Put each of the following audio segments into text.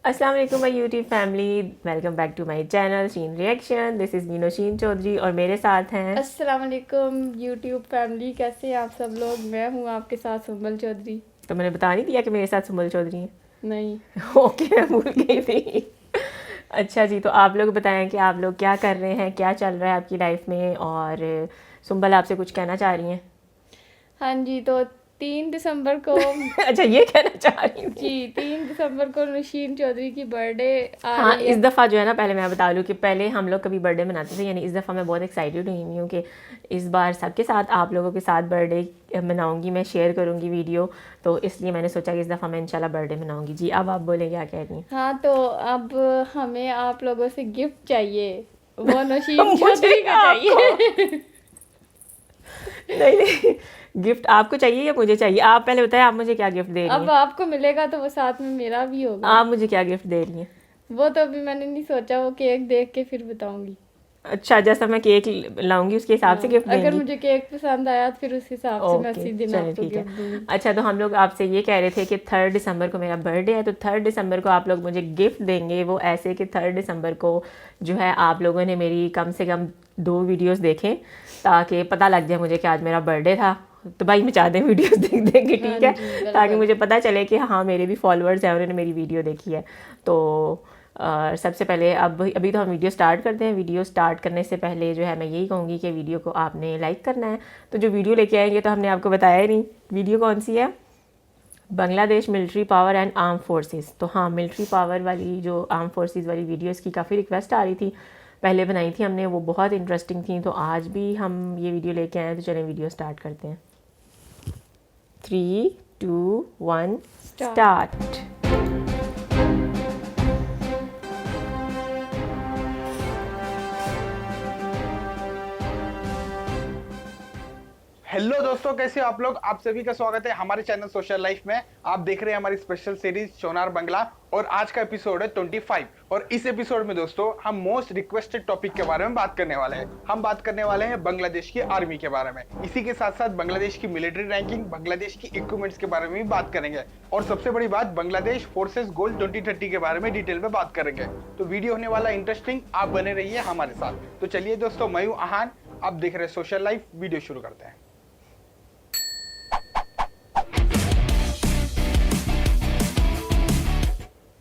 अस्सलाम वालेकुम my YouTube family, welcome back to my channel Sheen reaction. This is Meeno Sheen Chaudhary और मेरे साथ हैं अस्सलाम वालेकुम यूट्यूब फैमिली, कैसे हैं आप सब लोग। मैं हूँ आपके साथ सुंबल चौधरी। तो मैंने बता नहीं दिया कि मेरे साथ सुमल चौधरी हैं। नहीं। ओके, मैं भूल गई थी। अच्छा जी, तो आप लोग बताएं कि आप लोग क्या कर रहे हैं, क्या चल रहा है आपकी लाइफ में। और सुम्बल आपसे कुछ कहना चाह रही हैं? हाँ जी, तो 3 दिसंबर को अच्छा, ये कहना चाह रही जी थी। 3 दिसंबर को नशीन चौधरी की बर्थडे आ हाँ, रही इस है। दफ़ा जो है ना, पहले मैं बता दूँ कि पहले हम लोग कभी बर्थडे मनाते थे, यानी इस दफ़ा मैं बहुत एक्साइटेड हुई हूँ कि इस बार सबके साथ, आप लोगों के साथ बर्थडे मनाऊंगी, मैं शेयर करूँगी वीडियो। तो इसलिए मैंने सोचा कि इस दफ़ा मैं इंशाल्लाह बर्थडे मनाऊंगी। जी, अब आप बोलें क्या कह रही हाँ, तो अब हमें आप लोगों से गिफ्ट चाहिए, वो हैं? नशीन मुझे चौधरी क्या को आपको? चाहिए। नहीं नहीं, गिफ्ट आपको चाहिए या मुझे चाहिए? आप पहले बताएं, आप मुझे क्या गिफ्ट दे रही अब हैं? आपको मिलेगा तो वो साथ में मेरा भी होगा। आप मुझे क्या गिफ्ट दे रही हैं? वो तो अभी मैंने नहीं सोचा, वो केक देख के फिर बताऊंगी। अच्छा, जैसा मैं केक लाऊंगी उसके हिसाब से हाँ, गिफ्ट अगर देंगी? मुझे केक पसंद आया तो फिर उस हिसाब से मैं ओके, उसी दिन चलिए आपको ठीक है। गिफ्ट दूंगी। अच्छा, तो हम लोग आपसे ये कह रहे थे कि 3 दिसंबर को मेरा बर्थडे है, तो 3 दिसंबर को आप लोग मुझे गिफ्ट देंगे। वो ऐसे कि 3 दिसंबर को जो है आप लोगों ने मेरी कम से कम 2 वीडियोस देखें, ताकि पता लग जाए मुझे कि आज मेरा बर्थडे था। तो भाई मचा दें वीडियोस देख देख के, हाँ ठीक है, जी, ताकि बिल्कुल। मुझे पता चले कि हाँ, मेरे भी फॉलोअर्स हैं, उन्होंने मेरी वीडियो देखी है। तो सबसे पहले अब अभी तो हम वीडियो स्टार्ट करते हैं। वीडियो स्टार्ट करने से पहले जो है मैं यही कहूँगी कि वीडियो को आपने लाइक करना है। तो जो वीडियो लेके आएंगे तो हमने आपको बताया ही नहीं वीडियो कौन सी है। Bangladesh military power and arm forces. तो हाँ, मिलिट्री पावर वाली जो आर्म फोर्सेस वाली वीडियोस की काफ़ी रिक्वेस्ट आ रही थी, पहले बनाई थी हमने, वो बहुत इंटरेस्टिंग थी। तो आज भी हम ये वीडियो लेके आए हैं, तो चलें वीडियो स्टार्ट करते हैं। 3, 2, 1 स्टार्ट। स्टार्ट। हेलो दोस्तों, कैसे हो आप लोग। आप सभी का स्वागत है हमारे चैनल सोशल लाइफ में। आप देख रहे हैं हमारी स्पेशल सीरीज सोनार बंगला और आज का एपिसोड है 25। और इस एपिसोड में दोस्तों हम मोस्ट रिक्वेस्टेड टॉपिक के बारे में बात करने वाले हैं। हम बात करने वाले हैं बांग्लादेश की आर्मी के बारे में। इसी के साथ साथ बांग्लादेश की मिलिट्री रैंकिंग, बांग्लादेश की इक्विपमेंट्स के बारे में भी बात करेंगे। और सबसे बड़ी बात, बांग्लादेश फोर्सेस गोल 2030 के बारे में डिटेल में बात करेंगे। तो वीडियो होने वाला इंटरेस्टिंग, आप बने रहिए हमारे साथ। तो चलिए दोस्तों, मैं हूं आहान, आप देख रहे हैं सोशल लाइफ। वीडियो शुरू करते हैं।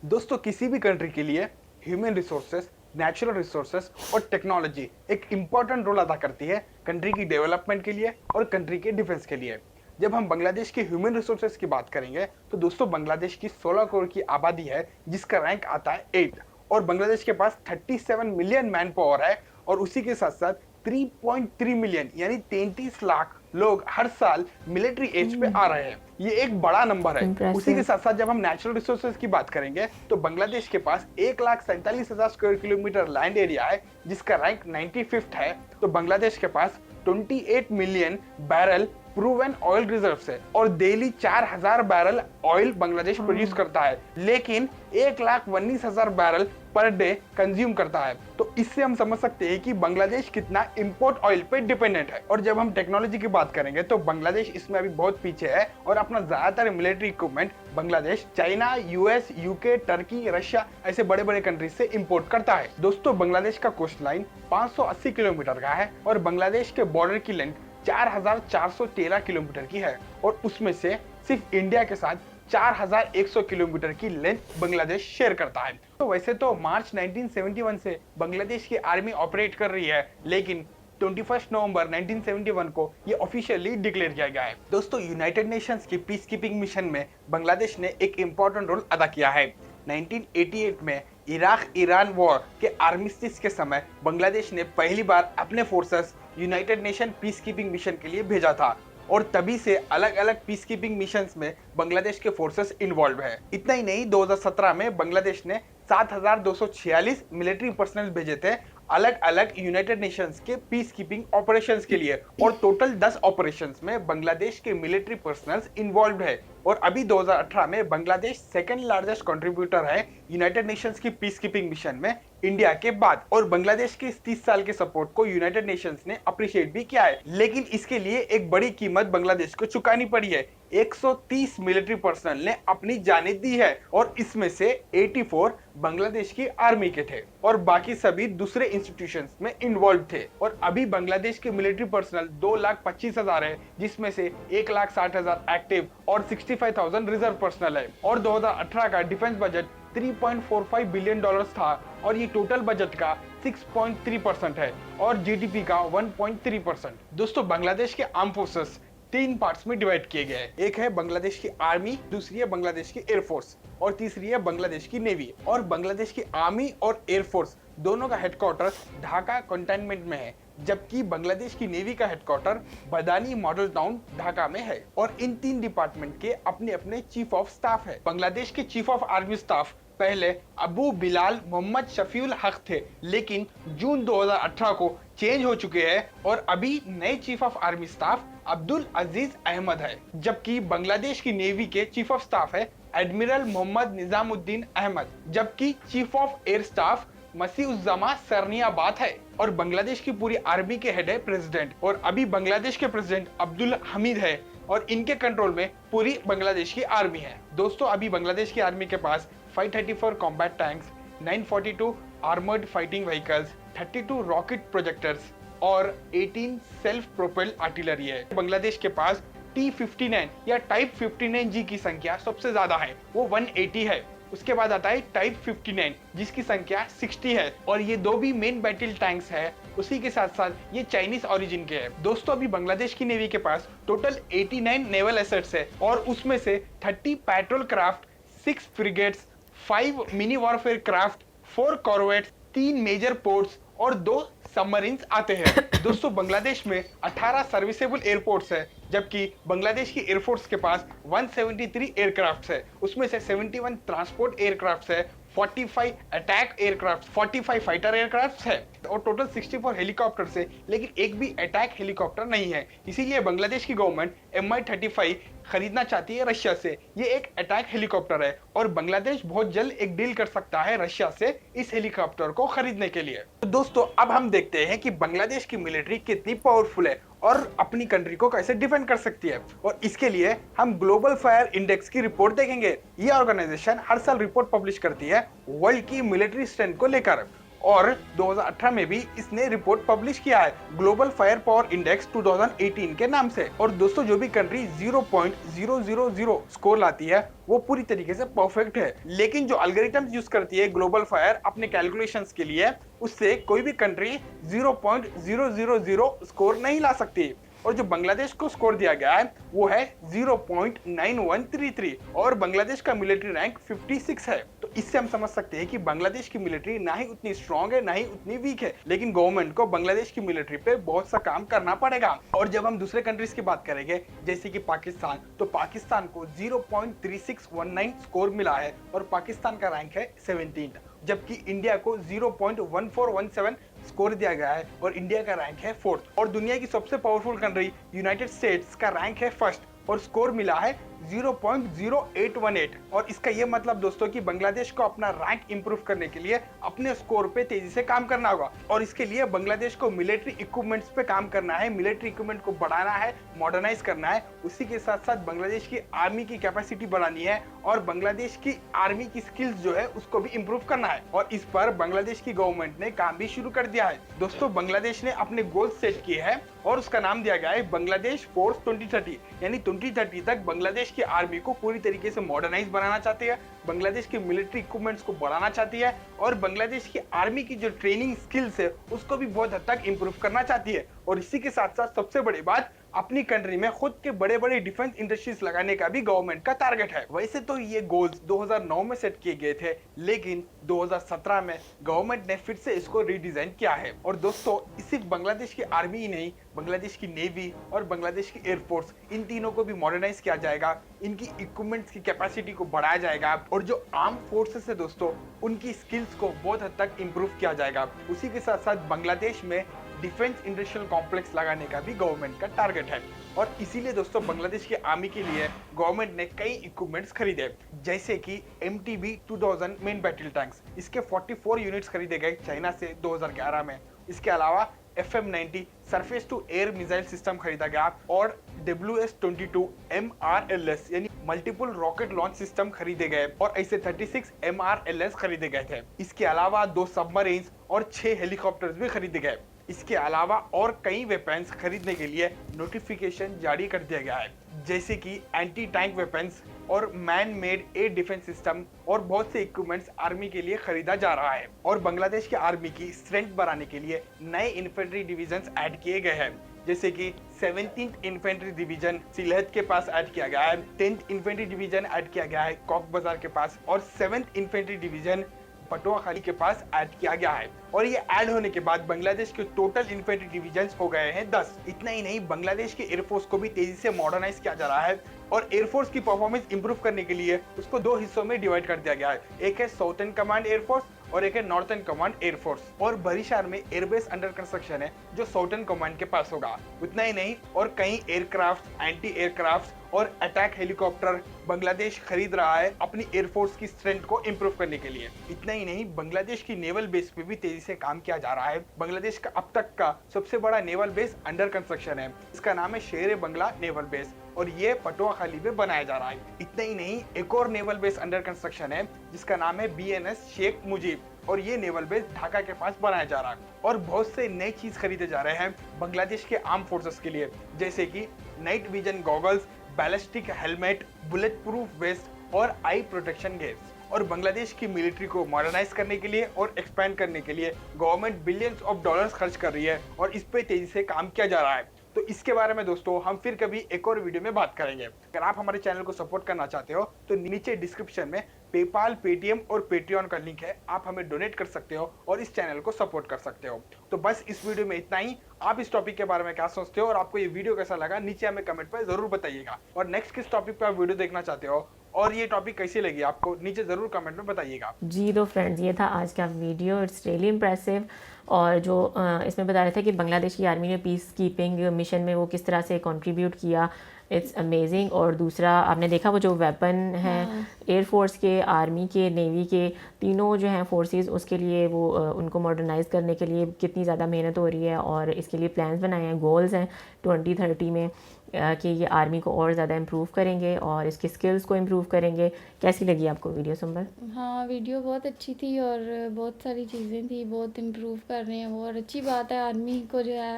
दोस्तों, किसी भी कंट्री के लिए ह्यूमन रिसोर्सेस, नेचुरल रिसोर्सेस और टेक्नोलॉजी एक इंपॉर्टेंट रोल अदा करती है कंट्री की डेवलपमेंट के लिए और कंट्री के डिफेंस के लिए। जब हम बांग्लादेश के ह्यूमन रिसोर्सेस की बात करेंगे तो दोस्तों बांग्लादेश की 16 करोड़ की आबादी है, जिसका रैंक आता है 8। और बांग्लादेश के पास 37 मिलियन मैन पावर है। और उसी के साथ साथ 3.3 मिलियन यानी 33 लाख लोग हर साल मिलिट्री एज पे आ रहे हैं। ये एक बड़ा नंबर है। उसी के इम्प्रेसिव। साथ साथ जब हम नेचुरल रिसोर्सेज की बात करेंगे तो बांग्लादेश के पास 1,47,000 स्क्वायर किलोमीटर लैंड एरिया है, जिसका रैंक 95th है। तो बांग्लादेश के पास 28 million barrel proven oil reserves है और daily 4,000 barrel oil Bangladesh produce करता है, लेकिन 1,19,000 बैरल पर डे कंज्यूम करता है। तो इससे हम समझ सकते हैं कि बांग्लादेश कितना इंपोर्ट ऑयल पे डिपेंडेंट है। और जब हम टेक्नोलॉजी की बात करेंगे तो बांग्लादेश इसमें अभी बहुत पीछे है और अपना ज्यादातर military equipment Bangladesh China, US, UK, Turkey, Russia ऐसे बड़े बड़े कंट्रीज से इंपोर्ट करता है। दोस्तों, बांग्लादेश का कोस्ट लाइन 580 किलोमीटर का है और बांग्लादेश के बॉर्डर की लेंथ 4,413 किलोमीटर की है। और उसमें से सिर्फ इंडिया के साथ 4,100 किलोमीटर की लेंथ बांग्लादेश शेयर करता है। तो वैसे तो मार्च 1971 से बांग्लादेश की आर्मी ऑपरेट कर रही है, लेकिन 21 नवंबर 1971 को ये ऑफिशियली डिक्लेयर किया गया है। दोस्तों, यूनाइटेड नेशंस की पीस कीपिंग मिशन में बांग्लादेश ने एक इंपॉर्टेंट रोल अदा किया है। 1988 में इराक ईरान वॉर के आर्मिस्टिस के समय बांग्लादेश ने पहली बार अपने forces United nation peace keeping mission के लिए भेजा था और तभी से अलग अलग पीस कीपिंग मिशंस में बांग्लादेश के फोर्सेस इन्वॉल्व है। इतना ही नहीं, 2017 में बांग्लादेश ने 7,246 मिलिट्री पर्सनल भेजे थे अलग अलग यूनाइटेड नेशंस के पीस कीपिंग ऑपरेशंस के लिए। और टोटल 10 ऑपरेशंस में बांग्लादेश के मिलिट्री पर्सनल्स इन्वॉल्व है। और अभी 2018 में बांग्लादेश सेकंड लार्जेस्ट कंट्रीब्यूटर है यूनाइटेड नेशंस की पीस कीपिंग मिशन में, इंडिया के बाद। और बांग्लादेश के इस 30 साल के सपोर्ट को यूनाइटेड नेशंस ने अप्रिशिएट भी किया है, लेकिन इसके लिए एक बड़ी कीमत बांग्लादेश को चुकानी पड़ी है। 130 मिलिट्री पर्सनल ने अपनी जानें दी है और इसमें से 84 बांग्लादेश की आर्मी के थे और बाकी सभी दूसरे इंस्टीट्यूशंस में इन्वॉल्व थे। और अभी बांग्लादेश के मिलिट्री पर्सनल 2,25,000 है, जिसमें से 1,60,000 एक्टिव और 65,000 रिजर्व पर्सनल है। और 2018 का डिफेंस बजट $3.45 बिलियन था और ये टोटल बजट का 6.3% है और जीडीपी का 1.3%। दोस्तों, बांग्लादेश के आर्म फोर्सेस 3 पार्ट्स में डिवाइड किए गए हैं। एक है बांग्लादेश की आर्मी, दूसरी है बांग्लादेश की एयरफोर्स और तीसरी है बांग्लादेश की नेवी। और बांग्लादेश की आर्मी और एयरफोर्स दोनों का हेडक्वार्टर ढाका कंटेनमेंट में है, जबकि बांग्लादेश की नेवी का हेडक्वार्टर बदानी मॉडल टाउन ढाका में है। और इन 3 डिपार्टमेंट के अपने अपने चीफ ऑफ स्टाफ है। बांग्लादेश के चीफ ऑफ आर्मी स्टाफ पहले अबू बिलाल मोहम्मद शफीउल हक थे, लेकिन जून 2018 को चेंज हो चुके हैं और अभी नए chief of army staff Abdul Aziz Ahmed है। जबकि बांग्लादेश की नेवी के चीफ ऑफ स्टाफ है एडमिरल मोहम्मद निजामुद्दीन अहमद, जबकि chief of air staff Masihuzzaman Serniabat है। और बांग्लादेश की पूरी आर्मी के हेड है प्रेसिडेंट और अभी बांग्लादेश के प्रेसिडेंट अब्दुल हमीद है और इनके कंट्रोल में पूरी बांग्लादेश की आर्मी है। दोस्तों, अभी बांग्लादेश की आर्मी के पास 534 combat tanks, 942 armoured fighting vehicles, 32 rocket projectors और 18 सेल्फ प्रोपेल्ड आर्टिलरी है। बांग्लादेश के पास T-59 या टाइप 59G की संख्या सबसे ज्यादा है, वो 180 है। उसके बाद आता है टाइप 59 जिसकी संख्या 60 है और ये 2 भी मेन बैटल टैंक्स है। उसी के साथ साथ ये चाइनीज ओरिजिन के हैं। दोस्तों, अभी बांग्लादेश की नेवी के पास टोटल 89 नेवल एसेट्स है और उसमें से 30 patrol craft, 6 frigates, 5 mini warfare craft, 4 corvettes, 3 major ports और 2 सबमरीन्स आते हैं। दोस्तों, बांग्लादेश में 18 सर्विसेबल एयरपोर्ट्स है, जबकि बांग्लादेश की एयरफोर्स के पास 173 एयरक्राफ्ट्स है। उसमें से 71 ट्रांसपोर्ट एयरक्राफ्ट्स है, 45 अटैक एयरक्राफ्ट, 45 फाइटर एयरक्राफ्ट्स है और टोटल 64 हेलीकॉप्टर है, लेकिन एक भी अटैक हेलीकॉप्टर नहीं है। इसीलिए बांग्लादेश की गवर्नमेंट Mi-35 खरीदना चाहती है रशिया से। ये एक अटैक हेलीकॉप्टर है और बांग्लादेश बहुत जल्द एक डील कर सकता है रशिया से इस हेलीकॉप्टर को खरीदने के लिए। तो दोस्तों, अब हम देखते हैं कि बांग्लादेश की मिलिट्री कितनी पावरफुल है और अपनी कंट्री को कैसे डिफेंड कर सकती है। और इसके लिए हम ग्लोबल फायर इंडेक्स की रिपोर्ट देखेंगे। ये ऑर्गेनाइजेशन हर साल रिपोर्ट पब्लिश करती है वर्ल्ड की मिलिट्री स्ट्रेंथ को लेकर और 2018 में भी इसने रिपोर्ट पब्लिश किया है ग्लोबल फायर पावर इंडेक्स 2018 के नाम से। और दोस्तों, जो भी कंट्री 0.000 स्कोर लाती है वो पूरी तरीके से परफेक्ट है, लेकिन जो एल्गोरिथम्स यूज करती है ग्लोबल फायर अपने कैलकुलेशंस के लिए, उससे कोई भी कंट्री 0.000 स्कोर नहीं ला सकती। और जो बांग्लादेश को स्कोर दिया गया है वो है 0.9133 और बांग्लादेश का मिलिट्री रैंक 56 है। तो इससे हम समझ सकते हैं कि बांग्लादेश की मिलिट्री ना ही उतनी स्ट्रांग है ना ही उतनी वीक है, लेकिन गवर्नमेंट को बांग्लादेश की मिलिट्री पे बहुत सा काम करना पड़ेगा। और जब हम दूसरे कंट्रीज की बात करेंगे जैसे कि पाकिस्तान, तो पाकिस्तान को 0.3619 स्कोर मिला है और पाकिस्तान का रैंक है 17, जबकि इंडिया को 0.1417 स्कोर दिया गया है और इंडिया का रैंक है 4th। और दुनिया की सबसे पावरफुल कंट्री यूनाइटेड स्टेट्स का रैंक है 1st और स्कोर मिला है 0.0818। और इसका ये मतलब दोस्तों कि बांग्लादेश को अपना रैंक इंप्रूव करने के लिए अपने स्कोर पे तेजी से काम करना होगा और इसके लिए बांग्लादेश को मिलिट्री इक्विपमेंट्स पे काम करना है, मिलिट्री इक्विपमेंट को बढ़ाना है, मॉडर्नाइज करना है। उसी के साथ साथ बांग्लादेश की आर्मी की कैपेसिटी बढ़ानी है और बांग्लादेश की आर्मी की स्किल्स जो है उसको भी इंप्रूव करना है और इस पर बांग्लादेश की गवर्नमेंट ने काम भी शुरू कर दिया है। दोस्तों, बांग्लादेश ने अपने गोल सेट किए हैं और उसका नाम दिया गया है बांग्लादेश फोर्स 2030, यानी 2030 तक बांग्लादेश की आर्मी को पूरी तरीके से मॉडर्नाइज बनाना चाहती है, बांग्लादेश के मिलिट्री इक्विपमेंट्स को बढ़ाना चाहती है और बांग्लादेश की आर्मी की जो ट्रेनिंग स्किल्स है उसको भी बहुत हद तक इंप्रूव करना चाहती है। और इसी के साथ साथ सबसे बड़ी बात, अपनी कंट्री में खुद के बड़े बड़े डिफेंस इंडस्ट्रीज लगाने का भी गवर्नमेंट का टारगेट है। वैसे तो ये गोल्स 2009 में सेट किए गए थे, लेकिन 2017 में गवर्नमेंट ने फिर से इसको रीडिजाइन किया है। और दोस्तों, सिर्फ बांग्लादेश की आर्मी ही नहीं, बांग्लादेश की नेवी और बांग्लादेश की एयरफोर्स, इन तीनों को भी मॉडर्नाइज किया जाएगा, इनकी इक्विपमेंट्स की कैपेसिटी को बढ़ाया जाएगा और जो आर्म फोर्सेस है दोस्तों, उनकी स्किल्स को बहुत हद तक इंप्रूव किया जाएगा। उसी के साथ साथ बांग्लादेश में डिफेंस इंडस्ट्रियल कॉम्प्लेक्स लगाने का भी गवर्नमेंट का टारगेट है। और इसीलिए दोस्तों, बांग्लादेश की आर्मी के लिए गवर्नमेंट ने कई इक्विपमेंट्स खरीदे, जैसे कि MTB 2000 मेन बैटल टैंक्स, इसके 44 यूनिट्स खरीदे गए चाइना से 2011 में। इसके अलावा FM-90 surface to air missile system खरीदा गया और WS-22 MRLS यानी मल्टीपल रॉकेट लॉन्च सिस्टम खरीदे गए और ऐसे 36 MRLS खरीदे गए थे। इसके अलावा 2 सबमरीन्स और 6 हेलीकॉप्टर्स भी खरीदे गए। इसके अलावा और कई वेपन्स खरीदने के लिए नोटिफिकेशन जारी कर दिया गया है, जैसे कि एंटी टैंक वेपन्स और man made air defence system और बहुत से इक्विपमेंट्स आर्मी के लिए खरीदा जा रहा है। और बांग्लादेश की आर्मी की स्ट्रेंथ बढ़ाने के लिए नए इन्फेंट्री डिविजन्स ऐड किए गए हैं, जैसे कि 17th इन्फेंट्री डिवीजन सिलहट के पास ऐड किया गया है, 10th इन्फेंट्री डिवीजन ऐड किया गया है कॉक बाजार के पास और 7th इन्फेंट्री डिवीजन पटुआखाली के पास ऐड किया गया है। और ये ऐड होने के बाद बांग्लादेश के टोटल इन्फेंट्री डिवीजन्स हो गए हैं 10। इतना ही नहीं, बांग्लादेश के एयरफोर्स को भी तेजी से मॉडर्नाइज किया जा रहा है और एयरफोर्स की परफॉर्मेंस इंप्रूव करने के लिए उसको 2 हिस्सों में डिवाइड कर दिया गया है। एक है साउथर्न कमांड एयरफोर्स और एक है नॉर्थर्न कमांड एयरफोर्स। और बरिशार में एयरबेस अंडर कंस्ट्रक्शन है जो साउथर्न कमांड के पास होगा। उतना ही नहीं, और कई एयरक्राफ्ट, एंटी एयरक्राफ्ट और अटैक हेलीकॉप्टर बांग्लादेश खरीद रहा है अपनी एयरफोर्स की स्ट्रेंथ को इंप्रूव करने के लिए। इतना ही नहीं, बांग्लादेश की नेवल बेस पे भी तेजी से काम किया जा रहा है। बांग्लादेश का अब तक का सबसे बड़ा नेवल बेस अंडर कंस्ट्रक्शन है। इसका नाम है शेर बंगला नेवल बेस और ये पटुआखाली में बनाया जा रहा है। इतना ही नहीं, एक और नेवल बेस अंडर कंस्ट्रक्शन है जिसका नाम है BNS शेख मुजीब और ये नेवल बेस ढाका के पास बनाया जा रहा है। और बहुत से नए चीज खरीदे जा रहे हैं बांग्लादेश के आर्म फोर्सेस के लिए, जैसे कि night vision goggles, ballistic helmet, bullet proof waste और आई प्रोटेक्शन गेयर्स। और बांग्लादेश की मिलिट्री को मॉडर्नाइज करने के लिए और एक्सपैंड करने के लिए गवर्नमेंट बिलियंस ऑफ डॉलर्स खर्च कर रही है और इस पे तेजी से काम किया जा रहा है। तो इसके बारे में दोस्तों हम फिर कभी एक और वीडियो में बात करेंगे। अगर आप हमारे चैनल को सपोर्ट करना चाहते हो तो नीचे डिस्क्रिप्शन में पेपाल, पेटीएम और पेट्रियन का लिंक है, आप हमें डोनेट कर सकते हो और इस चैनल को सपोर्ट कर सकते हो। तो बस इस वीडियो में इतना ही। आप इस टॉपिक के बारे में क्या सोचते हो और आपको ये वीडियो कैसा लगा नीचे हमें कमेंट पर जरूर बताइएगा। और नेक्स्ट किस टॉपिक पर आप वीडियो देखना चाहते हो और ये टॉपिक कैसी लगी आपको नीचे जरूर कमेंट में बताइएगा। जी तो फ्रेंड्स, ये था आज का वीडियो। It's really impressive. और जो इसमें बता रहे थे कि बांग्लादेश की आर्मी ने पीस कीपिंग मिशन में वो किस तरह से कंट्रीब्यूट किया, इट्स अमेजिंग। और दूसरा आपने देखा वो जो वेपन है एयरफोर्स के, आर्मी के, नेवी के, तीनों जो हैं फोर्सेस, उसके लिए वो उनको मॉडर्नाइज करने के लिए कितनी ज़्यादा मेहनत हो रही है और इसके लिए प्लान्स बनाए हैं, गोल्स हैं 2030 में कि ये आर्मी को और ज़्यादा इम्प्रूव करेंगे और इसके स्किल्स को इम्प्रूव करेंगे। कैसी लगी आपको वीडियो सुंबल? हाँ, वीडियो बहुत अच्छी थी और बहुत सारी चीज़ें थी, बहुत इम्प्रूव कर रहे हैं वो। और अच्छी बात है, आर्मी को जो है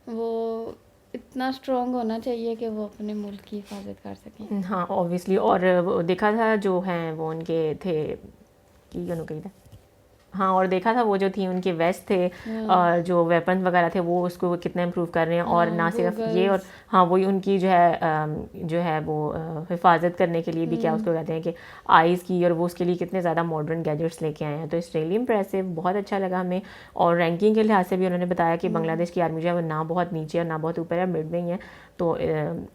वो इतना स्ट्रॉन्ग होना चाहिए कि वो अपने मुल्क की हिफाजत कर सकें। हाँ ऑब्वियसली। और वो देखा था जो हैं वो उनके थे कि कही था, हाँ, और देखा था वो जो थी उनके वेस्ट थे और जो वेपन्स वगैरह थे वो उसको कितना इम्प्रूव कर रहे हैं। और ना सिर्फ ये, और हाँ वही उनकी जो है वो हिफाजत करने के लिए भी क्या उसको कहते हैं कि आइज़ की, और वो उसके लिए कितने ज़्यादा मॉडर्न गैजेट्स लेके आए हैं। तो इट्स रियली इम्प्रेसिव, बहुत अच्छा लगा हमें। और रैंकिंग के लिहाज से भी उन्होंने बताया कि बांग्लादेश की आर्मी जो है वो ना बहुत नीचे और ना बहुत ऊपर है, मिड में ही है। तो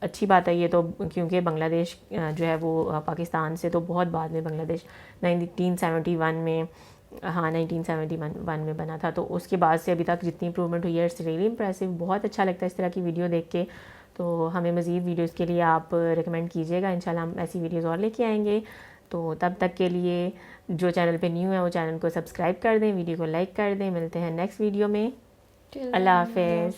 अच्छी बात है ये तो, क्योंकि बांग्लादेश जो है वो पाकिस्तान से तो बहुत बाद में बांग्लादेश 1971 में, हाँ 1971 में बना था। तो उसके बाद से अभी तक जितनी इंप्रूवमेंट हुई है, इट्स रियली इम्प्रेसिव। बहुत अच्छा लगता है इस तरह की वीडियो देख के। तो हमें मज़ीद वीडियोज़ के लिए आप रिकमेंड कीजिएगा, इंशाल्लाह हम ऐसी वीडियोज़ और लेके आएंगे। तो तब तक के लिए जो चैनल पे न्यू है वो चैनल को सब्सक्राइब कर दें, वीडियो को लाइक कर दें। मिलते हैं नेक्स्ट वीडियो में। अल्लाह हाफ़िज़।